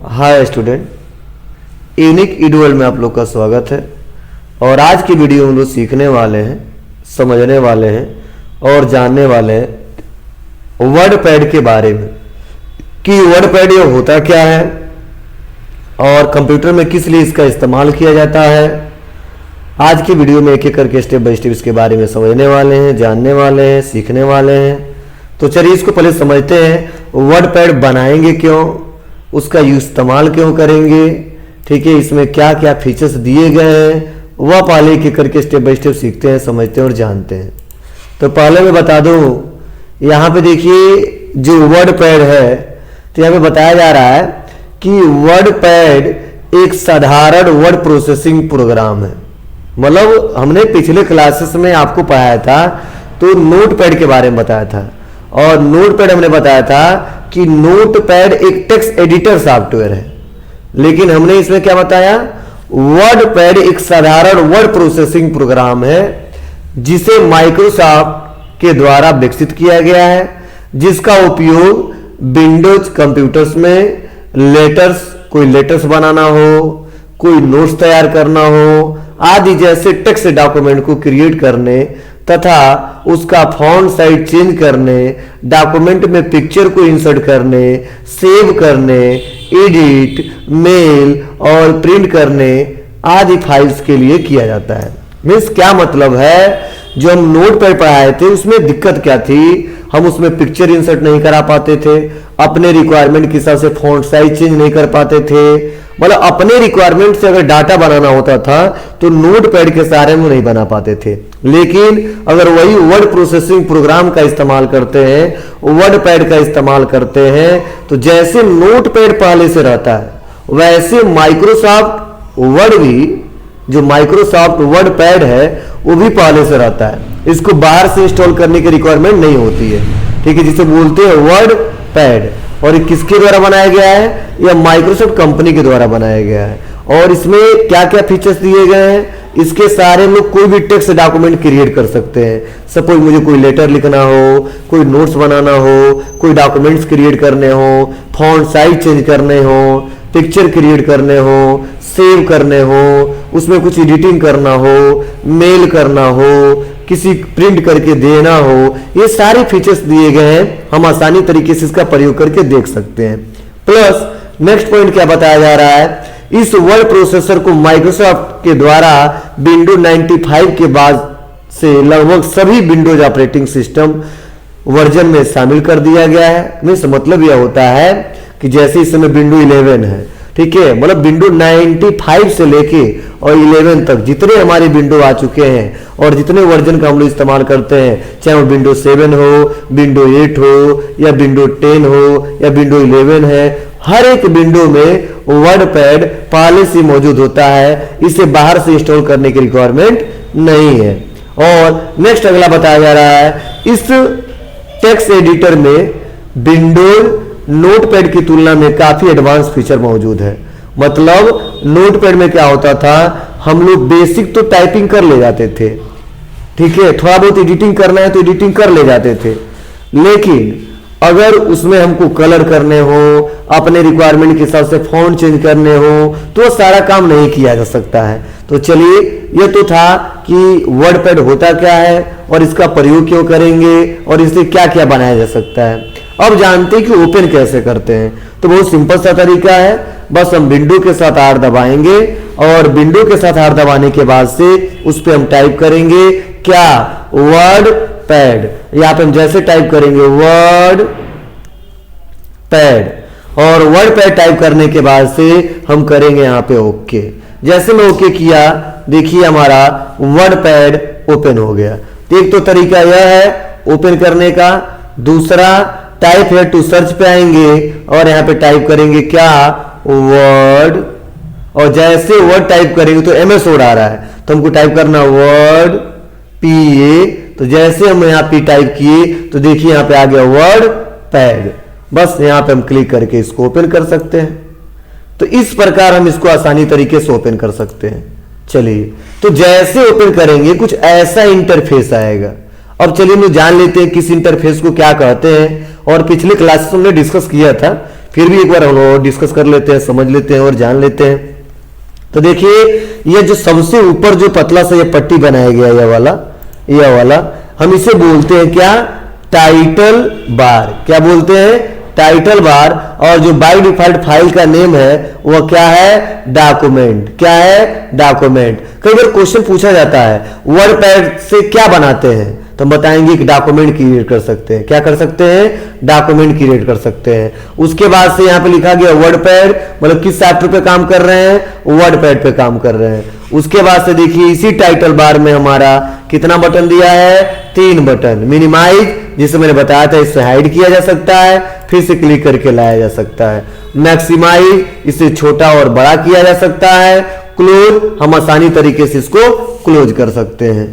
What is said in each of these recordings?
Hi student, unique ईडुअल में आप लोग का स्वागत है। और आज की वीडियो हम लोग सीखने वाले हैं, समझने वाले हैं और जानने वाले हैं वर्ड पैड के बारे में कि वर्ड पैड ये होता क्या है और कंप्यूटर में किस लिए इसका इस्तेमाल किया जाता है। आज की वीडियो में एक एक करके स्टेप बाय स्टेप इसके बारे में समझने वाले हैं, जानने वाले हैं, सीखने वाले हैं। तो चलिए इसको पहले समझते हैं। वर्ड पैड बनाएंगे क्यों, उसका इस्तेमाल क्यों करेंगे, ठीक है, इसमें क्या क्या फीचर्स दिए गए हैं, वह पहले एक एक करके स्टेप बाय स्टेप सीखते हैं, समझते हैं और जानते हैं। तो पहले मैं बता दूं, यहाँ पे देखिए जो वर्ड पैड है, तो यहाँ पे बताया जा रहा है कि वर्ड पैड एक साधारण वर्ड प्रोसेसिंग प्रोग्राम है। मतलब हमने पिछले क्लासेस में आपको पढ़ाया था तो नोट पैड के बारे में बताया था, और नोट पैड हमने बताया था कि नोट पैड एक टेक्स्ट एडिटर सॉफ्टवेयर है, लेकिन हमने इसमें क्या बताया, वर्ड पैड एक साधारण वर्ड प्रोसेसिंग प्रोग्राम है जिसे माइक्रोसॉफ्ट के द्वारा विकसित किया गया है, जिसका उपयोग विंडोज कंप्यूटर्स में कोई लेटर्स बनाना हो, कोई नोट्स तैयार करना हो आदि जैसे टेक्स्ट डॉक्यूमेंट को क्रिएट करने तथा उसका फॉन्ट साइज चेंज करने, डॉक्यूमेंट में पिक्चर को इंसर्ट करने, सेव करने, एडिट, मेल और प्रिंट करने आदि फाइल्स के लिए किया जाता है। मीन्स क्या मतलब है, जो हम नोट पैड पढ़ाए थे उसमें दिक्कत क्या थी, हम उसमें पिक्चर इंसर्ट नहीं करा पाते थे, अपने रिक्वायरमेंट के हिसाब से फॉन्ट साइज चेंज नहीं कर पाते थे। मतलब अपने रिक्वायरमेंट से अगर डाटा बनाना होता था तो नोट पैड के सहारे में नहीं बना पाते थे। लेकिन अगर वही वर्ड प्रोसेसिंग प्रोग्राम का इस्तेमाल करते हैं, वर्ड पैड का इस्तेमाल करते हैं, तो जैसे नोट पैड पहले से रहता है वैसे माइक्रोसॉफ्ट वर्ड भी, जो माइक्रोसॉफ्ट वर्ड पैड है वो भी पहले से रहता है। इसको बाहर से इंस्टॉल करने की रिक्वायरमेंट नहीं होती है, ठीक है, जिसे बोलते हैं वर्ड पैड। और ये किसके द्वारा बनाया गया है, यह माइक्रोसॉफ्ट कंपनी के द्वारा बनाया गया है। और इसमें क्या क्या फीचर्स दिए गए हैं, इसके सारे लोग कोई भी टेक्स्ट डॉक्यूमेंट क्रिएट कर सकते हैं। सपोज मुझे कोई लेटर लिखना हो, कोई नोट्स बनाना हो, कोई डॉक्यूमेंट्स क्रिएट करने हो, फॉन्ट साइज चेंज करने हो, पिक्चर क्रिएट करने हो, सेव करने हो, उसमें कुछ एडिटिंग करना हो, मेल करना हो, किसी प्रिंट करके देना हो, ये सारे फीचर्स दिए गए हैं। हम आसानी तरीके से इसका प्रयोग करके देख सकते हैं। प्लस नेक्स्ट पॉइंट क्या बताया जा रहा है, इस वर्ड प्रोसेसर को माइक्रोसॉफ्ट के द्वारा विंडोज 95 के बाद से लगभग सभी विंडोज ऑपरेटिंग सिस्टम वर्जन में शामिल कर दिया गया है। मीन्स मतलब यह होता है कि जैसे इस समय विंडो 11 है, ठीक है, मतलब विंडो 95 से लेके और 11 तक जितने हमारे विंडो आ चुके हैं और जितने वर्जन का हम लोग इस्तेमाल करते हैं, चाहे वो विंडो 7 हो, विंडो 8 हो या विंडो 10 हो या विंडो 11 है, हर एक विंडो में वर्ड पैड पहले से मौजूद होता है, इसे बाहर से इंस्टॉल करने की रिक्वायरमेंट नहीं है। और नेक्स्ट अगला बताया जा रहा है, इस टेक्स्ट एडिटर में विंडोज नोटपैड की तुलना में काफी एडवांस फीचर मौजूद है। मतलब नोटपैड में क्या होता था, हम लोग बेसिक तो टाइपिंग कर ले जाते थे, ठीक है, थोड़ा बहुत एडिटिंग करना है तो एडिटिंग कर ले जाते थे, लेकिन अगर उसमें हमको कलर करने हो, अपने रिक्वायरमेंट के हिसाब से फॉन्ट चेंज करने हो, तो सारा काम नहीं किया जा सकता है। तो चलिए, ये तो था कि वर्ड पैड होता क्या है और इसका प्रयोग क्यों करेंगे और इससे क्या क्या बनाया जा सकता है। अब जानते हैं कि ओपन कैसे करते हैं। तो बहुत सिंपल सा तरीका है, बस हम विंडो के साथ आर दबाएंगे और विंडो के साथ आर दबाने के बाद से उस पर हम टाइप करेंगे क्या, वर्ड पैड। यहां पे हम जैसे टाइप करेंगे वर्ड पैड, और वर्ड पैड टाइप करने के बाद से हम करेंगे यहां पे ओके। जैसे मैं ओके किया, देखिए हमारा वर्ड पैड ओपन हो गया। एक तो तरीका यह है ओपन करने का। दूसरा, टाइप है टू सर्च पे आएंगे और यहां पे टाइप करेंगे क्या, वर्ड, और जैसे वर्ड टाइप करेंगे तो MS वर्ड आ रहा है तो हमको टाइप करना वर्ड PA। तो जैसे हम यहाँ पे टाइप किए तो देखिए यहाँ पे आ गया वर्ड पैड। बस यहाँ पे हम क्लिक करके इसको ओपन कर सकते हैं। तो इस प्रकार हम इसको आसानी तरीके से ओपन कर सकते हैं। चलिए, तो जैसे ओपन करेंगे कुछ ऐसा इंटरफेस आएगा। अब चलिए हम जान लेते हैं किस इंटरफेस को क्या कहते हैं, और पिछले क्लास में हमने डिस्कस किया था फिर भी एक बार हम लोग डिस्कस कर लेते हैं, समझ लेते हैं और जान लेते हैं। तो देखिए ये जो सबसे ऊपर जो पतला सा ये पट्टी बनाया गया ये वाला हम इसे बोलते हैं क्या, टाइटल बार। क्या बोलते हैं, टाइटल बार। और जो बाय डिफॉल्ट फाइल का नेम है वो क्या है, डॉक्यूमेंट। क्या है, डॉक्यूमेंट। कई बार क्वेश्चन पूछा जाता है वर्डपैड से क्या बनाते हैं, तो हम बताएंगे कि डॉक्यूमेंट क्रिएट कर सकते हैं। क्या कर सकते हैं, डॉक्यूमेंट क्रिएट कर सकते हैं। उसके बाद से यहाँ पे लिखा गया वर्डपैड, मतलब किस सॉफ्टवेयर पे काम कर रहे हैं, वर्डपैड पे काम कर रहे हैं। उसके बाद से देखिए इसी टाइटल बार में हमारा कितना बटन दिया है, 3 बटन। मिनिमाइज, जिसे मैंने बताया था इसे हाइड किया जा सकता है, फिर से क्लिक करके लाया जा सकता है। मैक्सिमाइज, इसे छोटा और बड़ा किया जा सकता है। क्लोज, हम आसानी तरीके से इसको क्लोज कर सकते हैं।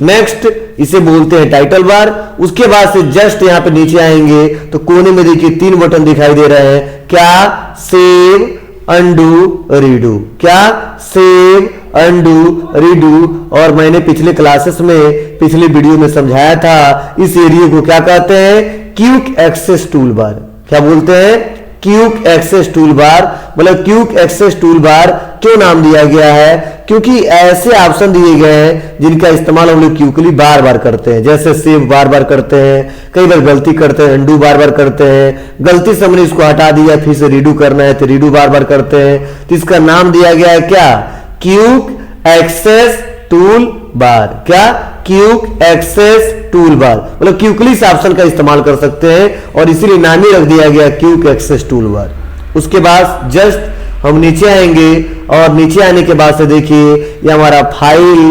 नेक्स्ट, इसे बोलते हैं टाइटल बार। उसके बाद से जस्ट यहां पे नीचे आएंगे तो कोने में देखिए 3 बटन दिखाई दे रहे हैं। क्या, सेव, अनडू, रीडू। क्या, सेव, अनडू, रीडू। और मैंने पिछले क्लासेस में, पिछले वीडियो में समझाया था इस एरिया को क्या कहते हैं, क्विक एक्सेस टूल बार। क्या बोलते हैं, क्विक एक्सेस टूल बार। मतलब क्विक एक्सेस टूल बार क्यों नाम दिया गया है, क्योंकि ऐसे ऑप्शन दिए गए हैं जिनका इस्तेमाल हम लोग क्विकली बार बार करते हैं। जैसे सेव बार बार करते हैं, कई बार गलती करते हैं अंडू बार बार करते हैं, गलती से हमने इसको हटा दिया फिर से रीडू करना है तो रीडू बार बार करते हैं। तो इसका नाम दिया गया है क्या, क्विक एक्सेस टूल बार। क्या, क्विक एक्सेस टूल बार। मतलब क्विकली इस ऑप्शन का इस्तेमाल कर सकते हैं और इसीलिए नाम ही रख दिया गया क्विक एक्सेस टूल बार। उसके बाद जस्ट हम नीचे आएंगे और नीचे आने के बाद से देखिए ये हमारा फाइल,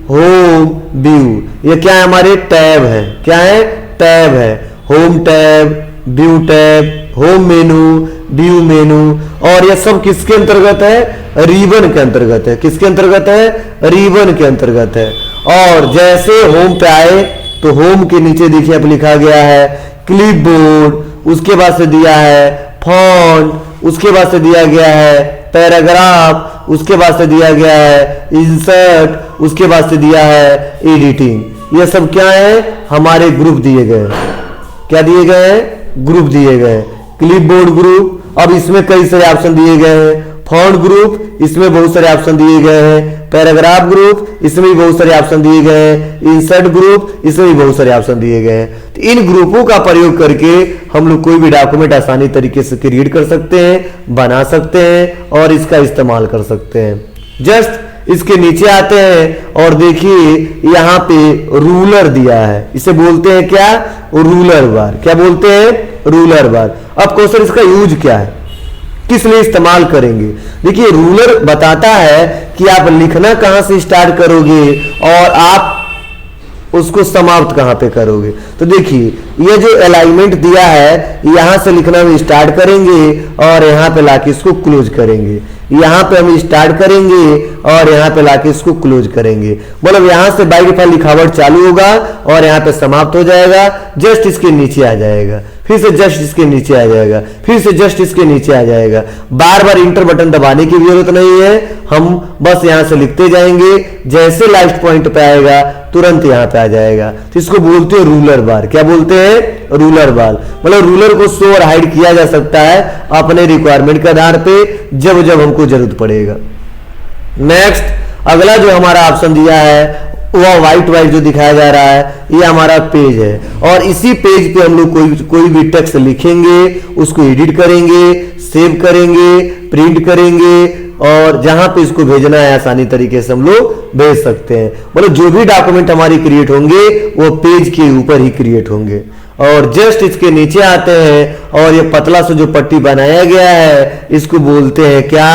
होम, व्यू। ये क्या है, हमारे टैब है। क्या है, टैब है। Home tab, view tab, home मेनू, व्यू मेनू। और ये सब किसके अंतर्गत है, रिबन के अंतर्गत है। किसके अंतर्गत है, रिबन के अंतर्गत है। और जैसे होम पे आए तो होम के नीचे देखिए आप लिखा गया है क्लिपबोर्ड, उसके बाद से दिया है फॉन्ट, उसके बाद से दिया गया है पैराग्राफ, उसके बाद से दिया गया है इंसर्ट, उसके बाद से दिया है एडिटिंग। ये सब क्या है, हमारे ग्रुप दिए गए। क्या दिए गए हैं, ग्रुप दिए गए। क्लिपबोर्ड ग्रुप, अब इसमें कई सारे ऑप्शन दिए गए हैं। फॉन्ट ग्रुप, इसमें बहुत सारे ऑप्शन दिए गए हैं। पैराग्राफ ग्रुप, इसमें भी बहुत सारे ऑप्शन दिए गए हैं। इंसर्ट ग्रुप, इसमें भी बहुत सारे ऑप्शन दिए गए हैं। तो इन ग्रुपों का प्रयोग करके हम लोग कोई भी डॉक्यूमेंट आसानी तरीके से क्रिएट कर सकते हैं, बना सकते हैं और इसका इस्तेमाल कर सकते हैं। जस्ट इसके नीचे आते हैं और देखिए यहाँ पे रूलर दिया है, इसे बोलते हैं क्या, रूलर बार। क्या बोलते हैं, रूलर बार। अब क्वेश्चन इसका यूज क्या है, किस लिए इस्तेमाल करेंगे। देखिए रूलर बताता है कि आप लिखना कहां से स्टार्ट करोगे और आप उसको समाप्त कहां पे करोगे। तो देखिए ये जो अलाइनमेंट दिया है, यहां से लिखना हम स्टार्ट करेंगे और यहां पे लाके इसको क्लोज करेंगे। यहां पे हम स्टार्ट करेंगे और यहां पे लाके इसको क्लोज करेंगे। मतलब यहां से बाय डिफॉल्ट लिखावट चालू होगा और यहां पे समाप्त हो जाएगा, जस्ट इसके नीचे आ जाएगा, फिर से जस्ट इसके नीचे आ जाएगा, फिर से जस्ट इसके नीचे आ जाएगा। बार बार इंटर बटन दबाने की जरूरत नहीं है, हम बस यहां से लिखते जाएंगे, जैसे लास्ट पॉइंट पे आएगा तुरंत यहां पे आ जाएगा। तो इसको बोलते हैं रूलर बार। क्या बोलते हैं, रूलर बार। मतलब रूलर को शो और हाइड किया जा सकता है अपने रिक्वायरमेंट के आधार पे, जब जब हमको जरूरत पड़ेगा। नेक्स्ट, अगला जो हमारा ऑप्शन दिया है वह व्हाइट जो दिखाया जा रहा है, ये हमारा पेज है और इसी पेज पे हम लोग कोई भी टेक्स्ट लिखेंगे, उसको एडिट करेंगे, सेव करेंगे, प्रिंट करेंगे और जहां पे इसको भेजना है आसानी तरीके से हम लोग भेज सकते हैं। मतलब जो भी डॉक्यूमेंट हमारी क्रिएट होंगे वो पेज के ऊपर ही क्रिएट होंगे। और जस्ट इसके नीचे आते हैं और ये पतला सा जो पट्टी बनाया गया है इसको बोलते हैं क्या,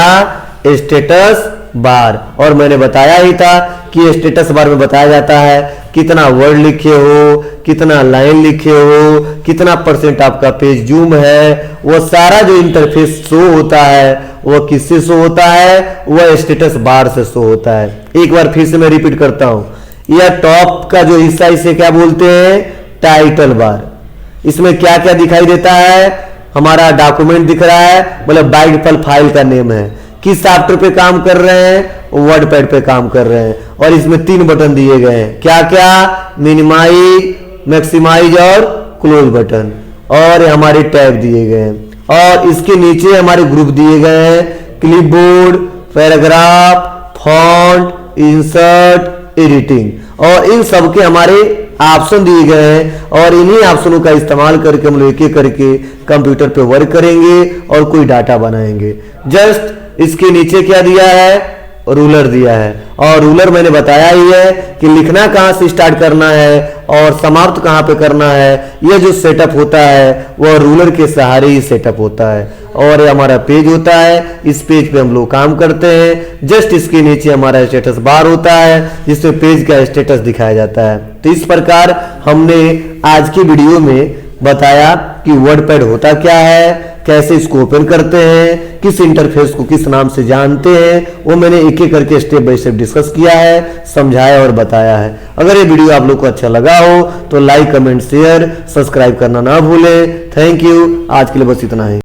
स्टेटस बार। और मैंने बताया ही था कि स्टेटस बार में बताया जाता है कितना वर्ड लिखे हो, कितना लाइन लिखे हो, कितना % आपका पेज जूम है, वो सारा जो इंटरफेस शो होता है वो किससे शो होता है, वह स्टेटस बार से शो होता है। एक बार फिर से मैं रिपीट करता हूं, यह टॉप का जो हिस्सा इसे क्या बोलते हैं, टाइटल बार। इसमें क्या क्या दिखाई देता है, हमारा डॉक्यूमेंट दिख रहा है, मतलब बाय डिफॉल्ट फाइल का नेम है, किस सॉफ्टवेयर पे काम कर रहे हैं, वर्डपैड पे काम कर रहे हैं और इसमें 3 बटन दिए गए हैं। क्या क्या, मिनिमाइज, मैक्सिमाइज और क्लोज बटन। और हमारे टैब दिए गए हैं और इसके नीचे हमारे ग्रुप दिए गए हैं, clipboard, paragraph, font, insert, editing, और इन सब के हमारे ऑप्शन दिए गए हैं और इन्हीं ऑप्शनों का इस्तेमाल करके हम लोग एक एक करके कंप्यूटर पे वर्क करेंगे और कोई डाटा बनाएंगे। जस्ट इसके नीचे क्या दिया है, रूलर दिया है, और रूलर मैंने बताया ही है कि लिखना कहाँ से स्टार्ट करना है और समाप्त कहाँ पे करना है। यह जो सेटअप होता है वह रूलर के सहारे ही सेटअप होता है। और ये हमारा पेज होता है, इस पेज पे हम लोग काम करते हैं। जस्ट इसके नीचे हमारा स्टेटस बार होता है जिसमें पेज का स्टेटस दिखाया जाता है। तो इस प्रकार हमने आज की वीडियो में बताया कि वर्डपैड होता क्या है, कैसे इसको ओपन करते हैं, किस इंटरफेस को किस नाम से जानते हैं, वो मैंने एक एक करके स्टेप बाय स्टेप डिस्कस किया है, समझाया और बताया है। अगर ये वीडियो आप लोग को अच्छा लगा हो तो लाइक, कमेंट, शेयर, सब्सक्राइब करना ना भूलें। Thank you. आज के लिए बस इतना ही।